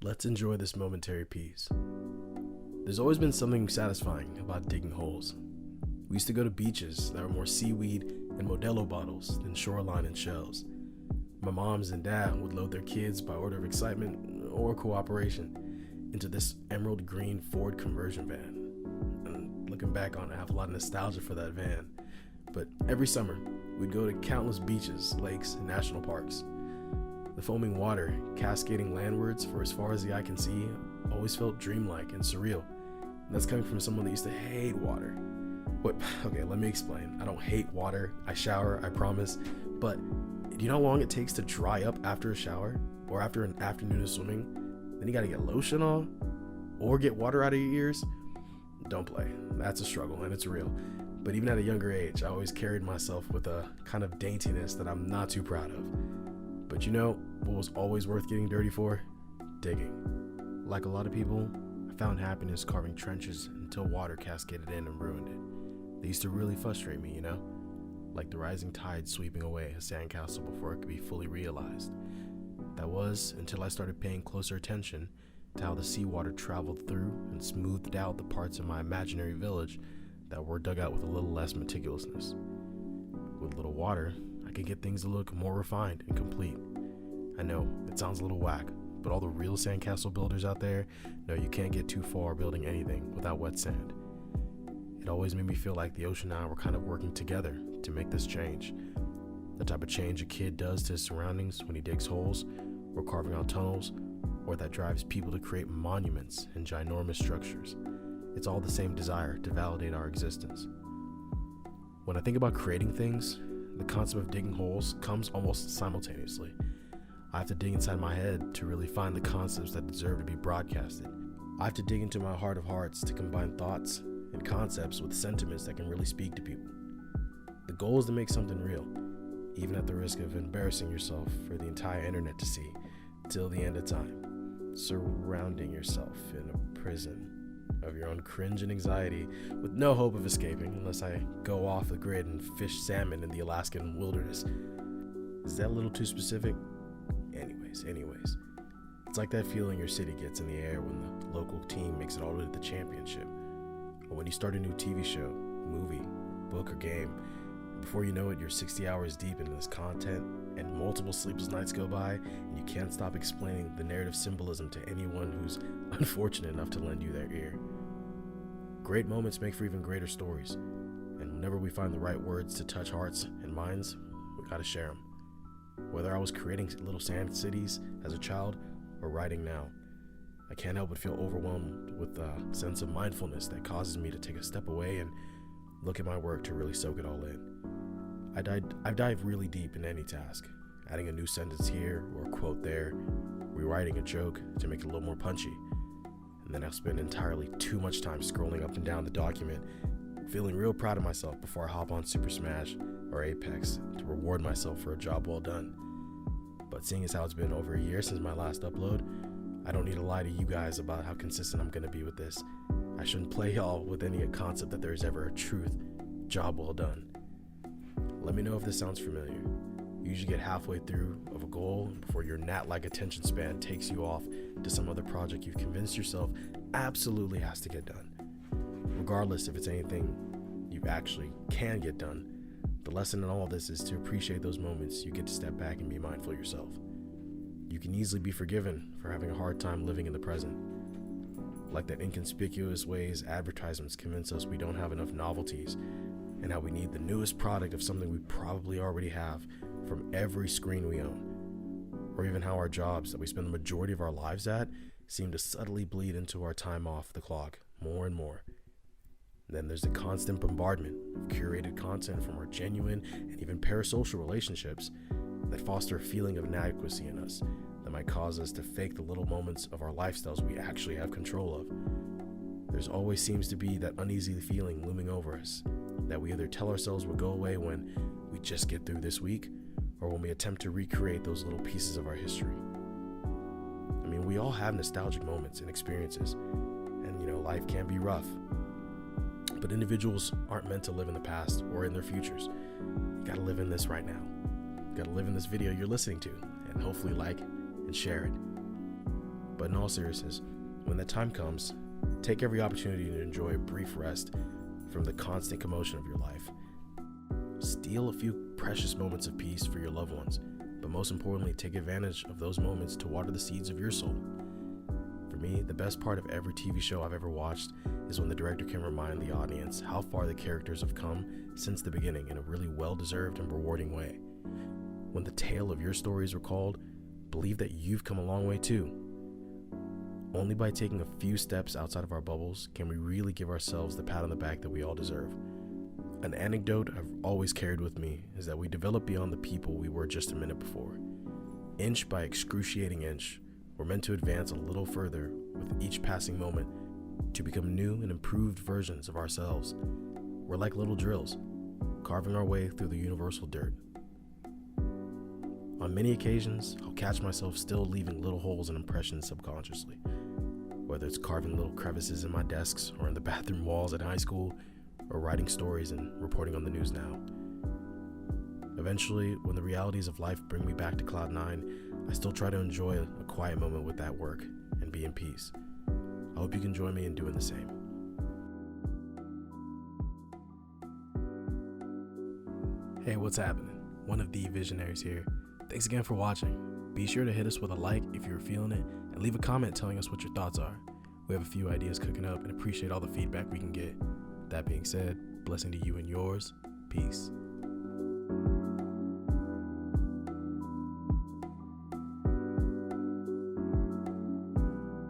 Let's enjoy this momentary peace. There's always been something satisfying about digging holes. We used to go to beaches that were more seaweed and Modelo bottles than shoreline and shells. My moms and dad would load their kids by order of excitement or cooperation into this emerald green Ford conversion van. And looking back on it, I have a lot of nostalgia for that van. But every summer, we'd go to countless beaches, lakes, and national parks. The foaming water, cascading landwards for as far as the eye can see, always felt dreamlike and surreal. And that's coming from someone that used to hate water. Okay, let me explain. I don't hate water. I shower, I promise. But do you know how long it takes to dry up after a shower? Or after an afternoon of swimming? Then you gotta get lotion on? Or get water out of your ears? Don't play. That's a struggle, and it's real. But even at a younger age, I always carried myself with a kind of daintiness that I'm not too proud of. But you know what was always worth getting dirty for? Digging. Like a lot of people, I found happiness carving trenches until water cascaded in and ruined it. They used to really frustrate me, like the rising tide sweeping away a sandcastle before it could be fully realized. That was until I started paying closer attention to how the seawater traveled through and smoothed out the parts of my imaginary village that were dug out with a little less meticulousness. With a little water, I could get things to look more refined and complete. I know, it sounds a little whack, but all the real sandcastle builders out there know you can't get too far building anything without wet sand. It always made me feel like the ocean and I were kind of working together to make this change. The type of change a kid does to his surroundings when he digs holes, or carving out tunnels, or that drives people to create monuments and ginormous structures. It's all the same desire to validate our existence. When I think about creating things, the concept of digging holes comes almost simultaneously. I have to dig inside my head to really find the concepts that deserve to be broadcasted. I have to dig into my heart of hearts to combine thoughts and concepts with sentiments that can really speak to people. The goal is to make something real, even at the risk of embarrassing yourself for the entire internet to see, till the end of time, surrounding yourself in a prison of your own cringe and anxiety with no hope of escaping unless I go off the grid and fish salmon in the Alaskan wilderness. Is that a little too specific? Anyways, it's like that feeling your city gets in the air when the local team makes it all the way to the championship, or when you start a new TV show, movie, book, or game. Before you know it, you're 60 hours deep into this content, and multiple sleepless nights go by, and you can't stop explaining the narrative symbolism to anyone who's unfortunate enough to lend you their ear. Great moments make for even greater stories, and whenever we find the right words to touch hearts and minds, we gotta share them. Whether I was creating little sand cities as a child or writing now, I can't help but feel overwhelmed with a sense of mindfulness that causes me to take a step away and look at my work to really soak it all in. I've dived really deep in any task, adding a new sentence here or a quote there, rewriting a joke to make it a little more punchy, and then I'll spend entirely too much time scrolling up and down the document, feeling real proud of myself before I hop on Super Smash or Apex to reward myself for a job well done. But seeing as how it's been over a year since my last upload, I don't need to lie to you guys about how consistent I'm going to be with this. I shouldn't play y'all with any concept that there's ever a truth job well done. Let me know if this sounds familiar. You usually get halfway through of a goal before your gnat-like attention span takes you off to some other project you've convinced yourself absolutely has to get done. Regardless if it's anything you actually can get done, the lesson in all of this is to appreciate those moments you get to step back and be mindful of yourself. You can easily be forgiven for having a hard time living in the present. Like that inconspicuous ways advertisements convince us we don't have enough novelties, and how we need the newest product of something we probably already have from every screen we own. Or even how our jobs that we spend the majority of our lives at seem to subtly bleed into our time off the clock more and more. Then there's the constant bombardment of curated content from our genuine and even parasocial relationships that foster a feeling of inadequacy in us that might cause us to fake the little moments of our lifestyles we actually have control of. There's always seems to be that uneasy feeling looming over us that we either tell ourselves will go away when we just get through this week, or when we attempt to recreate those little pieces of our history. I mean, we all have nostalgic moments and experiences, and life can be rough. But individuals aren't meant to live in the past or in their futures. You gotta live in this right now. You gotta live in this video you're listening to, and hopefully like and share it. But in all seriousness, when that time comes, take every opportunity to enjoy a brief rest from the constant commotion of your life. Steal a few precious moments of peace for your loved ones, but most importantly, take advantage of those moments to water the seeds of your soul. For me, the best part of every TV show I've ever watched is when the director can remind the audience how far the characters have come since the beginning in a really well-deserved and rewarding way. When the tale of your story is recalled, believe that you've come a long way too. Only by taking a few steps outside of our bubbles can we really give ourselves the pat on the back that we all deserve. An anecdote I've always carried with me is that we develop beyond the people we were just a minute before. Inch by excruciating inch, we're meant to advance a little further with each passing moment to become new and improved versions of ourselves. We're like little drills, carving our way through the universal dirt. On many occasions, I'll catch myself still leaving little holes and impressions subconsciously, whether it's carving little crevices in my desks or in the bathroom walls at high school, or writing stories and reporting on the news now. Eventually, when the realities of life bring me back to Cloud 9, I still try to enjoy a quiet moment with that work and be in peace. I hope you can join me in doing the same. Hey, what's happening? One of the visionaries here. Thanks again for watching. Be sure to hit us with a like if you're feeling it, and leave a comment telling us what your thoughts are. We have a few ideas cooking up and appreciate all the feedback we can get. That being said, blessing to you and yours. Peace.